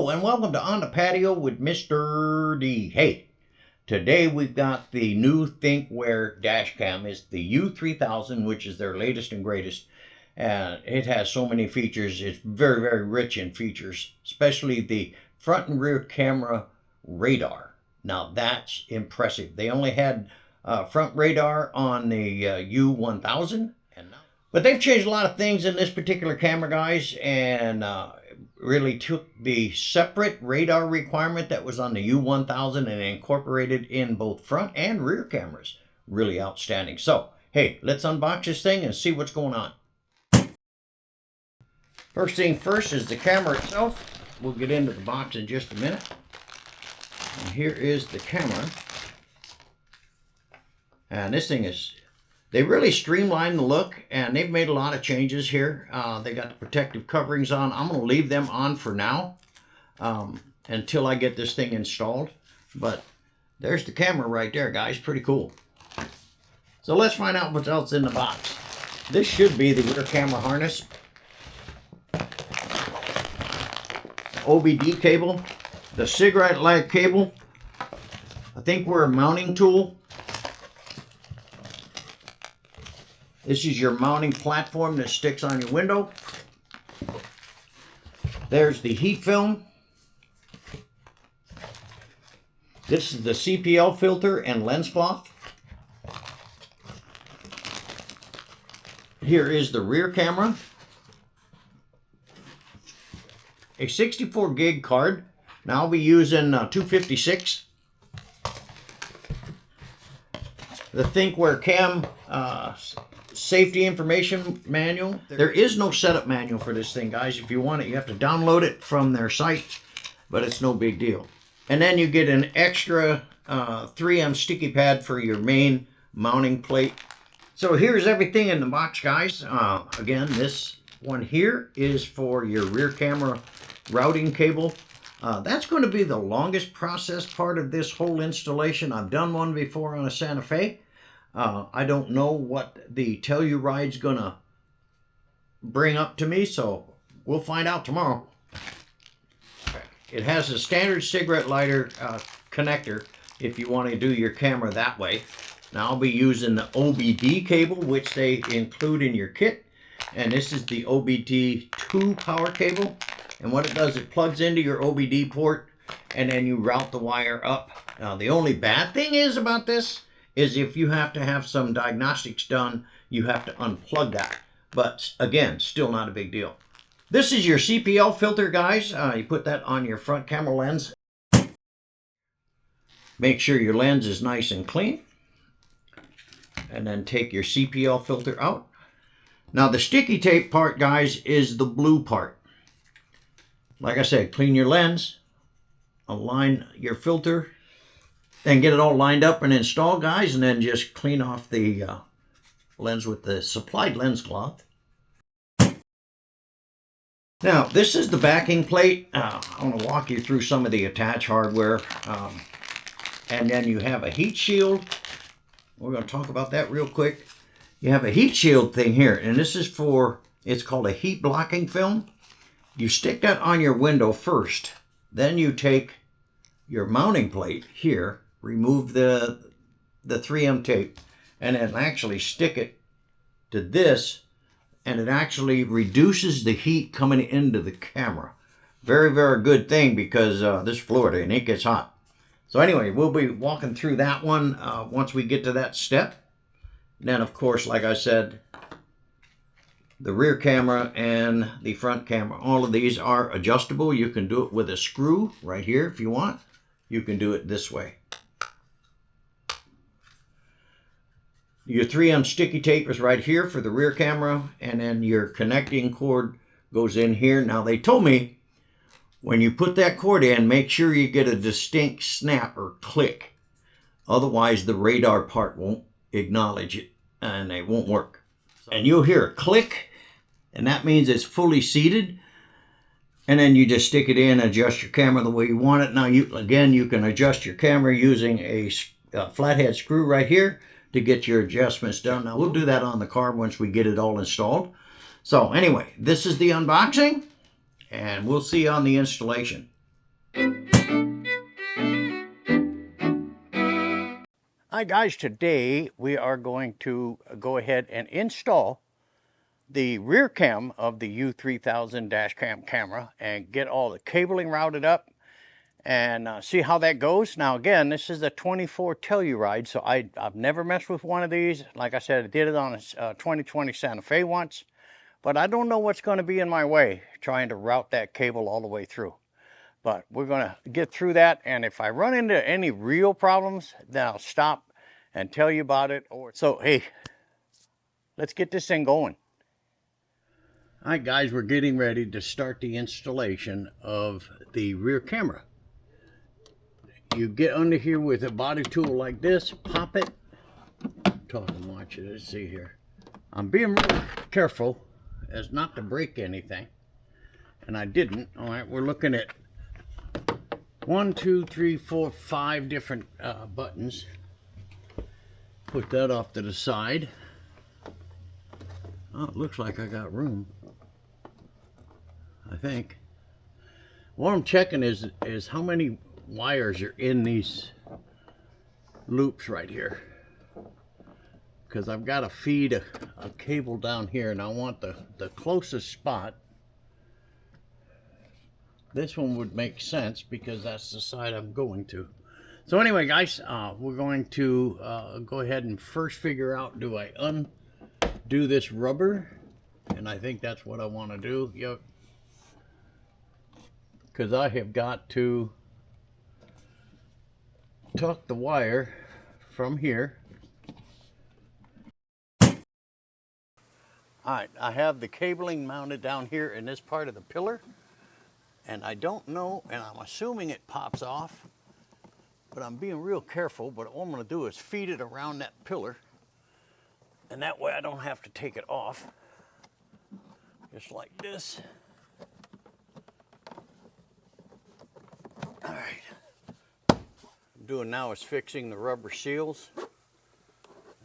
Hello and welcome to On the Patio with Mr. D. Hey, today we've got the new ThinkWare DashCam. It's the U3000, which is their latest and greatest. And it has so many features. It's very, very rich in features, especially the front and rear camera radar. Now that's impressive. They only had front radar on the U1000, but they've changed a lot of things in this particular camera, guys, and really took the separate radar requirement that was on the U1000 and incorporated in both front and rear cameras. Really outstanding. So, hey, let's unbox this thing and see what's going on. First thing first is the camera itself. We'll get into the box in just a minute. And here is the camera. And this thing is, they really streamlined the look, and they've made a lot of changes here. They got the protective coverings on. I'm going to leave them on for now until I get this thing installed. But there's the camera right there, guys. Pretty cool. So let's find out what else in the box. This should be the rear camera harness. OBD cable, the cigarette light cable, I think we're a mounting tool. This is your mounting platform that sticks on your window. There's the heat film. This is the CPL filter and lens cloth. Here is the rear camera. A 64 gig card. Now I'll be using 256. The ThinkWare Cam safety information manual. There is no setup manual for this thing, guys. If you want it, you have to download it from their site, but it's no big deal. And then you get an extra 3M sticky pad for your main mounting plate. So here's everything in the box, guys. Again, this one here is for your rear camera routing cable. That's going to be the longest process part of this whole installation. I've done one before on a Santa Fe. I don't know what the Telluride's going to bring up to me, so we'll find out tomorrow. It has a standard cigarette lighter connector if you want to do your camera that way. Now I'll be using the OBD cable, which they include in your kit. And this is the OBD2 power cable. And what it does, it plugs into your OBD port, and then you route the wire up. Now, the only bad thing is about this is if you have to have some diagnostics done, you have to unplug that. But again, still not a big deal. This is your CPL filter, guys. You put that on your front camera lens. Make sure your lens is nice and clean. And then take your CPL filter out. Now, the sticky tape part, guys, is the blue part. Like I said, clean your lens, align your filter, then get it all lined up and installed, guys, and then just clean off the lens with the supplied lens cloth. Now, this is the backing plate. I want to walk you through some of the attached hardware. And then you have a heat shield. We're going to talk about that real quick. You have a heat shield thing here, and this is for, it's called a heat blocking film. You stick that on your window first, then you take your mounting plate here, remove the 3M tape, and then actually stick it to this, and it actually reduces the heat coming into the camera. Very, very good thing, because this is Florida and it gets hot. So anyway, we'll be walking through that one once we get to that step. And then, of course, like I said, the rear camera and the front camera, all of these are adjustable. You can do it with a screw right here if you want. You can do it this way. Your 3M sticky tape is right here for the rear camera, and then your connecting cord goes in here. Now, they told me when you put that cord in, make sure you get a distinct snap or click. Otherwise, the radar part won't acknowledge it and it won't work. And you'll hear a click, and that means it's fully seated. And then you just stick it in, adjust your camera the way you want it. Now, you can adjust your camera using a flathead screw right here to get your adjustments done. Now, we'll do that on the car once we get it all installed. So anyway, this is the unboxing, and we'll see you on the installation. Hi guys, today we are going to go ahead and install the rear cam of the U3000 DashCam camera and get all the cabling routed up and see how that goes. Now again, this is a 24 Telluiride, so I've never messed with one of these. Like I said, I did it on a 2020 Santa Fe once, but I don't know what's going to be in my way trying to route that cable all the way through. But we're going to get through that, and if I run into any real problems, then I'll stop and tell you about it. So hey, let's get this thing going. All right guys, we're getting ready to start the installation of the rear camera. You get under here with a body tool like this, pop it. Talk and watch it. Let's see here. I'm being really careful as not to break anything, and I didn't. All right, we're looking at 1, 2, 3, 4, 5 different buttons. Put that off to the side. Oh, it looks like I got room, I think. What I'm checking is how many wires are in these loops right here, because I've got to feed a cable down here, and I want the closest spot. This one would make sense because that's the side I'm going to. So anyway guys, we're going to go ahead and first figure out, do I undo this rubber? And I think that's what I want to do. Yep. Because I have got to tuck the wire from here. Alright, I have the cabling mounted down here in this part of the pillar. And I don't know, and I'm assuming it pops off, but I'm being real careful. But what I'm going to do is feed it around that pillar, and that way I don't have to take it off. Just like this. All right. What I'm doing now is fixing the rubber seals.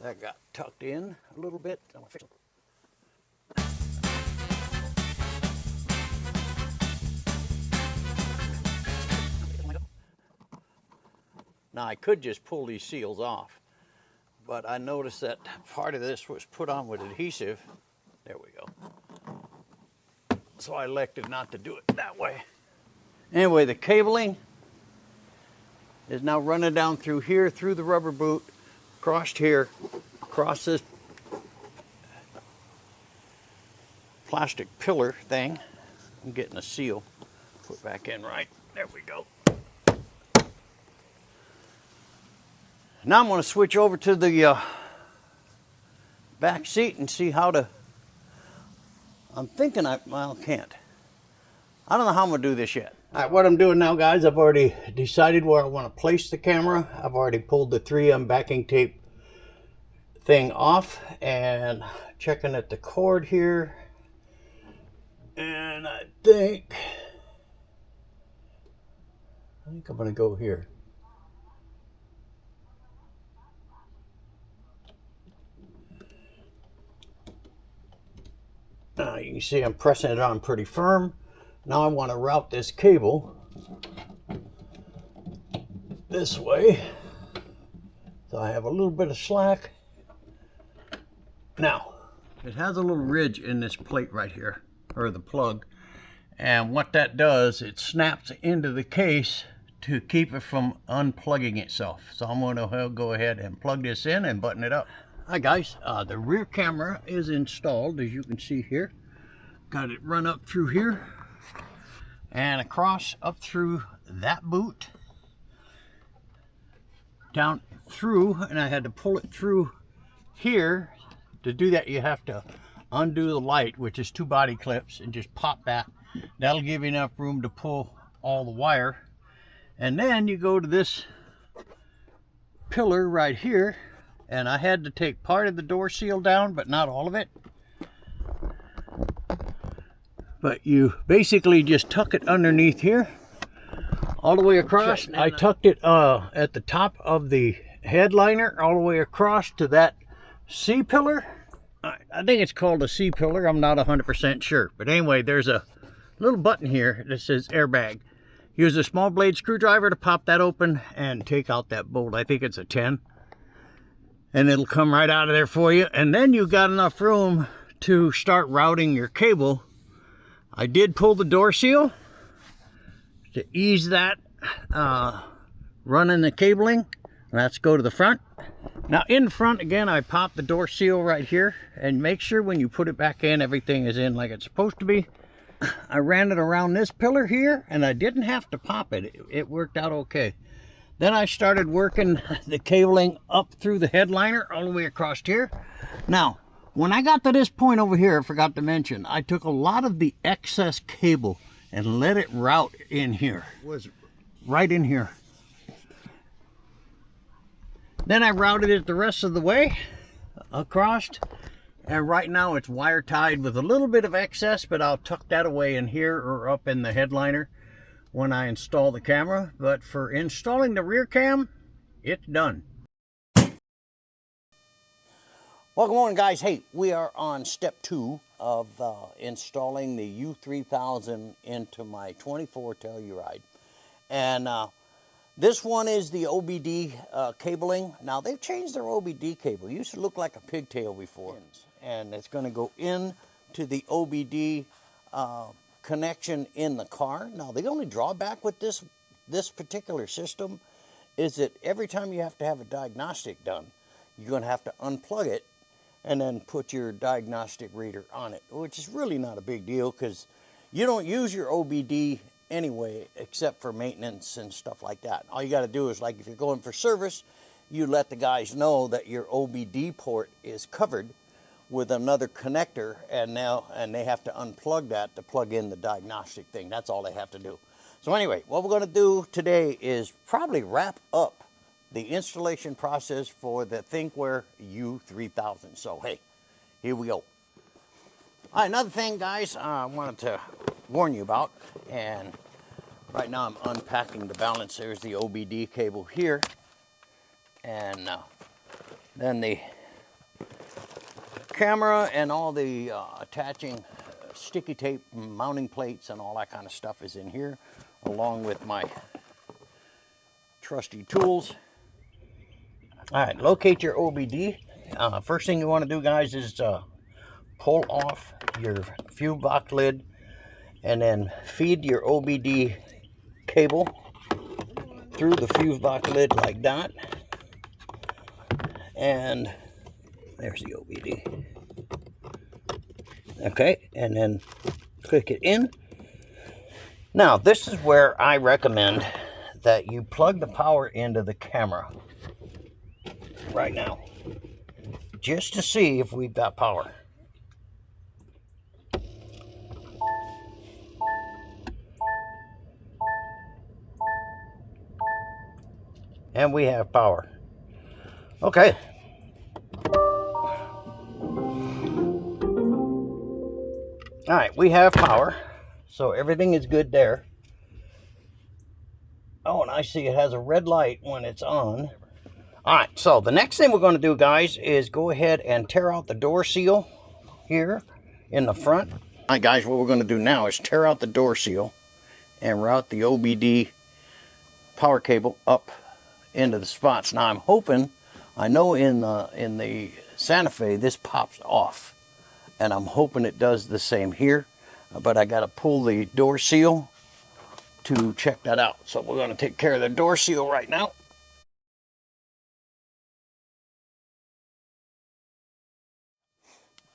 That got tucked in a little bit. I'm gonna fix it. Now I could just pull these seals off, but I noticed that part of this was put on with adhesive. There we go. So I elected not to do it that way. Anyway, the cabling is now running down through here, through the rubber boot, across here, across this plastic pillar thing. I'm getting a seal put back in right. There we go. Now I'm going to switch over to the back seat and see how to, I'm thinking well, can't. I don't know how I'm going to do this yet. All right, what I'm doing now, guys, I've already decided where I want to place the camera. I've already pulled the 3M backing tape thing off and checking at the cord here. And I think I'm going to go here. You can see I'm pressing it on pretty firm. Now I want to route this cable this way, so I have a little bit of slack. Now, it has a little ridge in this plate right here, or the plug, and what that does, it snaps into the case to keep it from unplugging itself. So I'm going to go ahead and plug this in and button it up. Hi guys, the rear camera is installed, as you can see here. Got it run up through here and across up through that boot, down through, and I had to pull it through here. To do that, you have to undo the light, which is 2 body clips, and just pop that. That'll give you enough room to pull all the wire. And then you go to this pillar right here, and I had to take part of the door seal down, but not all of it. But you basically just tuck it underneath here, all the way across. I tucked it at the top of the headliner, all the way across to that C-pillar. I think it's called a C-pillar. I'm not 100% sure. But anyway, there's a little button here that says airbag. Use a small blade screwdriver to pop that open and take out that bolt. I think it's a 10. And it'll come right out of there for you. And then you've got enough room to start routing your cable. I did pull the door seal to ease that running the cabling. Let's go to the front. Now in front again, I popped the door seal right here, and make sure when you put it back in, everything is in like it's supposed to be. I ran it around this pillar here, and I didn't have to pop it. It worked out okay. Then I started working the cabling up through the headliner all the way across here. Now, when I got to this point over here, I forgot to mention, I took a lot of the excess cable and let it route in here. It was right in here. Then I routed it the rest of the way across, and right now it's wire tied with a little bit of excess, but I'll tuck that away in here or up in the headliner when I install the camera. But for installing the rear cam, it's done. Well, good morning, guys. Hey, we are on step 2 of installing the U3000 into my 24 Telluiride. And this one is the OBD cabling. Now, they've changed their OBD cable. It used to look like a pigtail before. And it's going to go into the OBD connection in the car. Now, the only drawback with this particular system is that every time you have to have a diagnostic done, you're going to have to unplug it and then put your diagnostic reader on it, which is really not a big deal because you don't use your OBD anyway, except for maintenance and stuff like that. All you got to do is, like, if you're going for service, you let the guys know that your OBD port is covered with another connector, and they have to unplug that to plug in the diagnostic thing. That's all they have to do. So anyway, what we're going to do today is probably wrap up the installation process for the ThinkWare U3000. So hey, here we go. All right, another thing, guys, I wanted to warn you about, and right now I'm unpacking the balance. There's the OBD cable here, and then the camera and all the attaching sticky tape, mounting plates, and all that kind of stuff is in here, along with my trusty tools. All right, locate your OBD. First thing you want to do, guys, is pull off your fuse box lid and then feed your OBD cable through the fuse box lid like that. And there's the OBD. Okay, and then click it in. Now, this is where I recommend that you plug the power into the camera right now, just to see if we've got power. And we have power. Okay. All right, we have power, so everything is good there. Oh, and I see it has a red light when it's on. All right, so the next thing we're going to do, guys, is go ahead and tear out the door seal here in the front. All right, guys, what we're going to do now is tear out the door seal and route the OBD power cable up into the spots. Now, I'm hoping, I know in the Santa Fe, this pops off, and I'm hoping it does the same here, but I got to pull the door seal to check that out. So we're going to take care of the door seal right now.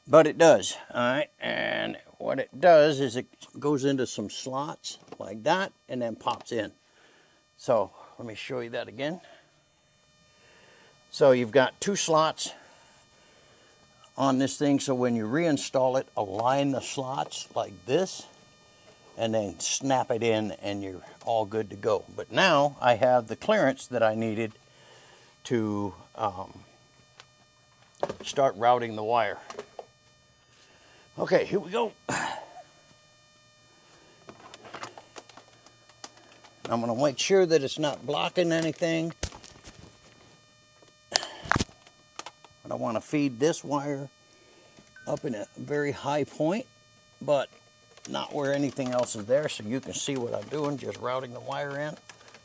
But it does, all right, and what it does is it goes into some slots like that and then pops in. So let me show you that again. So you've got 2 slots on this thing, so when you reinstall it, align the slots like this and then snap it in and you're all good to go. But now I have the clearance that I needed to start routing the wire. Okay, here we go. I'm going to make sure that it's not blocking anything. But I want to feed this wire up in a very high point, but not where anything else is there, so you can see what I'm doing, just routing the wire in.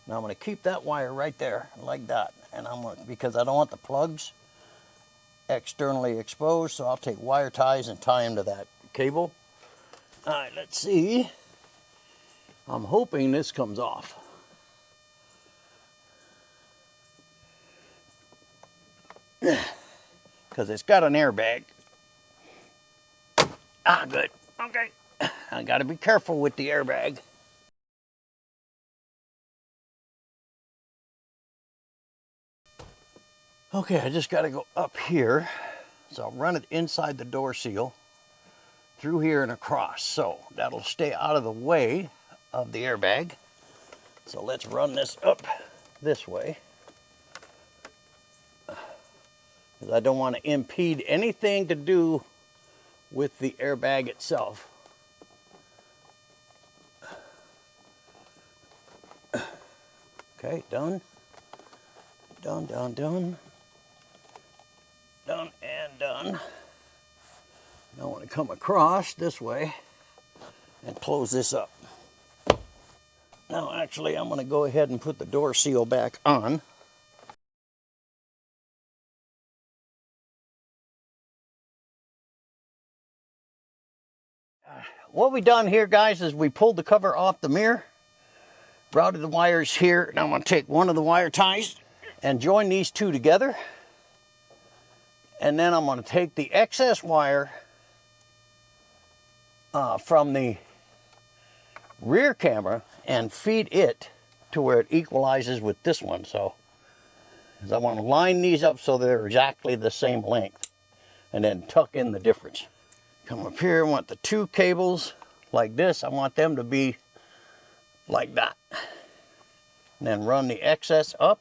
Now I'm going to keep that wire right there, like that. And I'm going to, because I don't want the plugs externally exposed, so I'll take wire ties and tie them to that cable. All right, let's see. I'm hoping this comes off. Because it's got an airbag. Ah, good. Okay. I got to be careful with the airbag. Okay, I just got to go up here. So I'll run it inside the door seal, through here and across. So that'll stay out of the way of the airbag. So let's run this up this way, because I don't want to impede anything to do with the airbag itself. Okay, done. Done, done, done. Done and done. Now I want to come across this way and close this up. Now actually I'm going to go ahead and put the door seal back on. What we done here, guys, is we pulled the cover off the mirror, routed the wires here. Now I'm going to take one of the wire ties and join these two together. And then I'm going to take the excess wire from the rear camera and feed it to where it equalizes with this one. So I want to line these up so they're exactly the same length, and then tuck in the difference. Come up here, I want the two cables like this. I want them to be like that. And then run the excess up.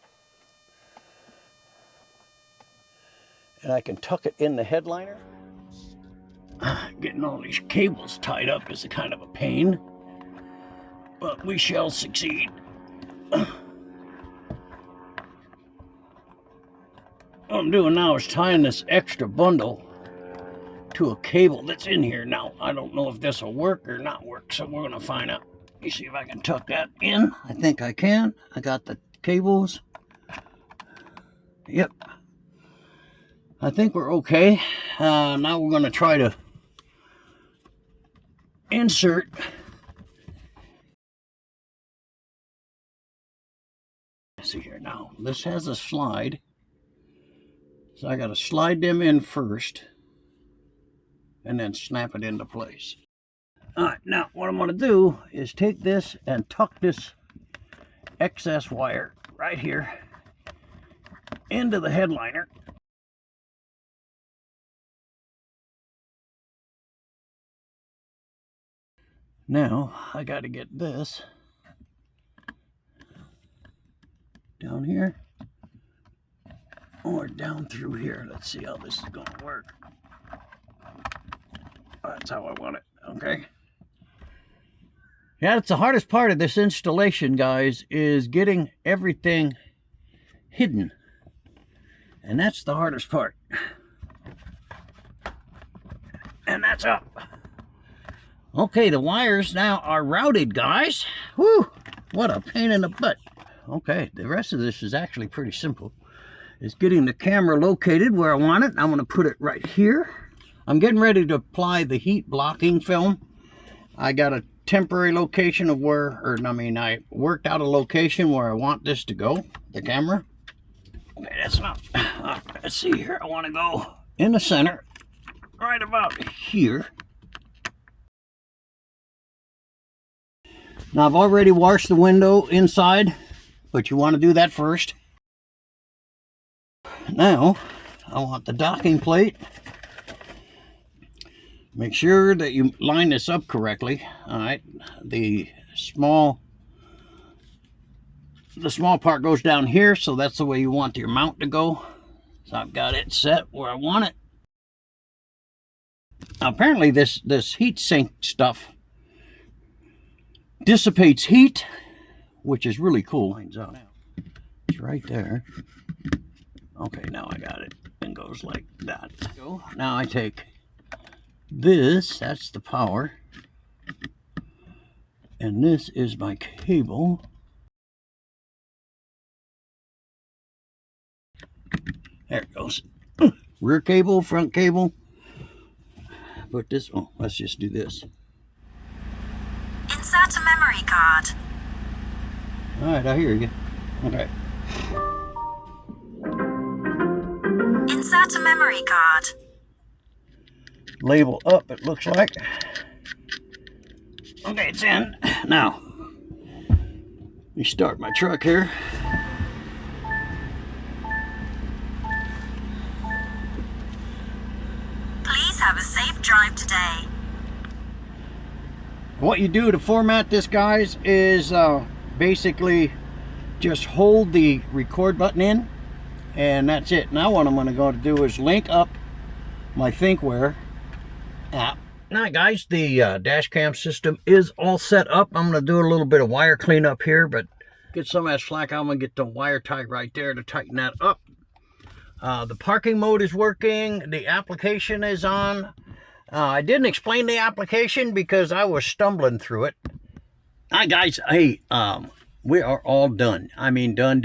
And I can tuck it in the headliner. Getting all these cables tied up is a kind of a pain, but we shall succeed. What I'm doing now is tying this extra bundle to a cable that's in here. Now, I don't know if this will work or not work, so we're going to find out. Let me see if I can tuck that in. I think I can. I got the cables. Yep. I think we're okay. Now we're going to try to insert see here. Now this has a slide, so I got to slide them in first and then snap it into place. All right, now what I'm going to do is take this and tuck this excess wire right here into the headliner. Now I got to get this down here or down through here. Let's see how this is going to work. That's how I want it. Okay. Yeah, it's the hardest part of this installation, guys, is getting everything hidden. And that's the hardest part. And that's up. Okay, the wires now are routed, guys. Whew, what a pain in the butt. Okay, the rest of this is actually pretty simple. It's getting the camera located where I want it. I'm going to put it right here. I'm getting ready to apply the heat blocking film. I got a temporary location of where, I worked out a location where I want this to go, the camera. Okay, that's enough. Let's see here. I want to go in the center, right about here. Now I've already washed the window inside, but you want to do that first. Now I want the docking plate. Make sure that you line this up correctly. All right, the small part goes down here, so that's the way you want your mount to go. So I've got it set where I want it. Now, apparently this heat sink stuff dissipates heat, which is really cool. It's right there. Okay, now I got it. And goes like that. Now I take this, that's the power. And this is my cable. There it goes. Rear cable, front cable. Put this, oh, let's just do this. Insert a memory card. All right, I hear you. Okay. Insert a memory card. Label up, it looks like. Okay, it's in. Now, let me start my truck here. Please have a safe drive today. What you do to format this, guys, is basically just hold the record button in, and that's it. Now what I'm going to go to do is link up my ThinkWare app. Now guys, the dash cam system is all set up. I'm going to do a little bit of wire cleanup here, but get some of that slack. I'm going to get the wire tied right there to tighten that up. The parking mode is working. The application is on. I didn't explain the application because I was stumbling through it. Hi guys, hey, we are all done. I mean, done.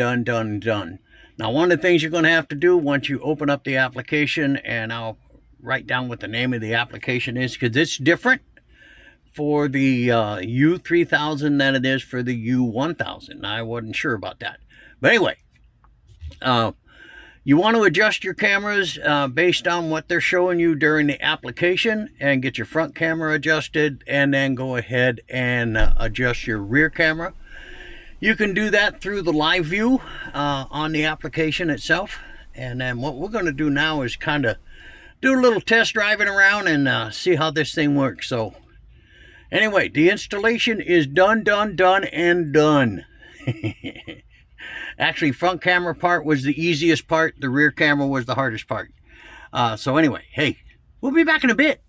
Now, one of the things you're going to have to do once you open up the application, and I'll write down what the name of the application is, because it's different for the U3000 than it is for the U1000. I wasn't sure about that. But anyway, you want to adjust your cameras based on what they're showing you during the application, and get your front camera adjusted, and then go ahead and adjust your rear camera. You can do that through the live view on the application itself. And then what we're going to do now is kind of do a little test driving around and see how this thing works. So anyway, the installation is done. Actually, front camera part was the easiest part. The rear camera was the hardest part. So anyway, hey, we'll be back in a bit.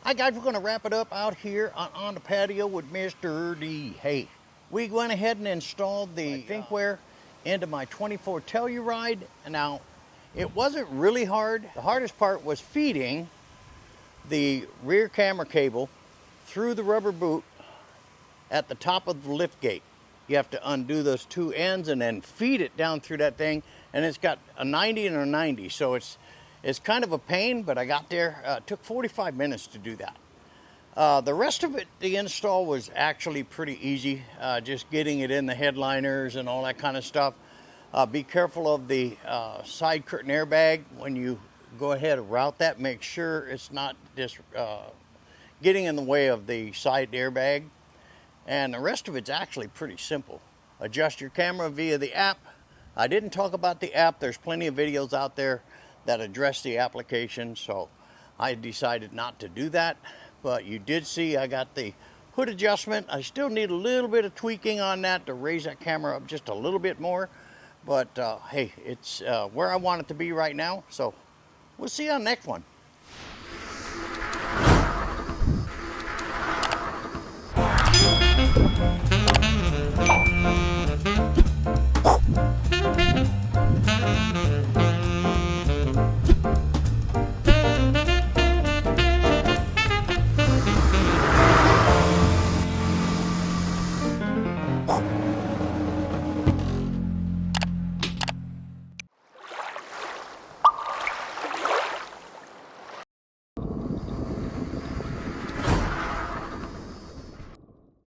Hi guys, we're going to wrap it up out here on the patio with Mr. D. Hey, we went ahead and installed the ThinkWare into my 24 Telluiride. Now, it wasn't really hard. The hardest part was feeding the rear camera cable through the rubber boot at the top of the lift gate. You have to undo those two ends and then feed it down through that thing. And it's got a 90 and a 90, so it's kind of a pain, but I got there. It took 45 minutes to do that. The rest of it, the install was actually pretty easy. Just getting it in the headliners and all that kind of stuff. Be careful of the side curtain airbag when you go ahead and route that. Make sure it's not just getting in the way of the side airbag. And the rest of it's actually pretty simple. Adjust your camera via the app. I didn't talk about the app. There's plenty of videos out there that address the application, so I decided not to do that. but you did see I got the hood adjustment. I still need a little bit of tweaking on that to raise that camera up just a little bit more, but hey, it's where I want it to be right now. So we'll see you on the next one.